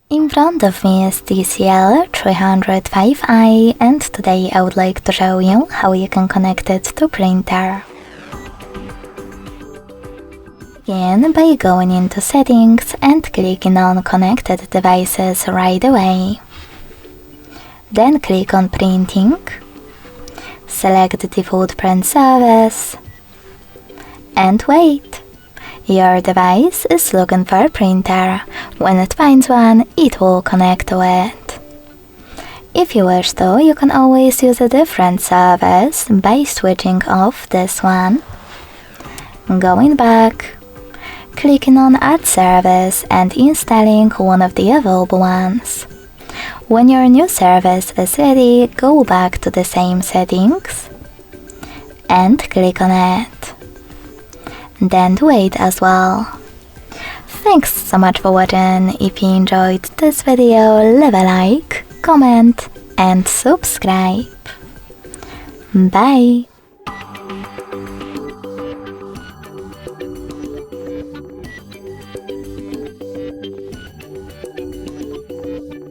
In front of me is TCL 305i, and today I would like to show you how you can connect it to printer. Begin by going into settings and clicking on connected devices right away. Then click on printing, select the default print service, and wait. Your device is looking for a printer. When it finds one, it will connect to it. If you wish to, you can always use a different service by switching off this one, going back, clicking on Add Service and installing one of the available ones. When your new service is ready, go back to the same settings and click on it. Then wait as well. Thanks so much for watching. If you enjoyed this video, leave a like, comment and subscribe. Bye!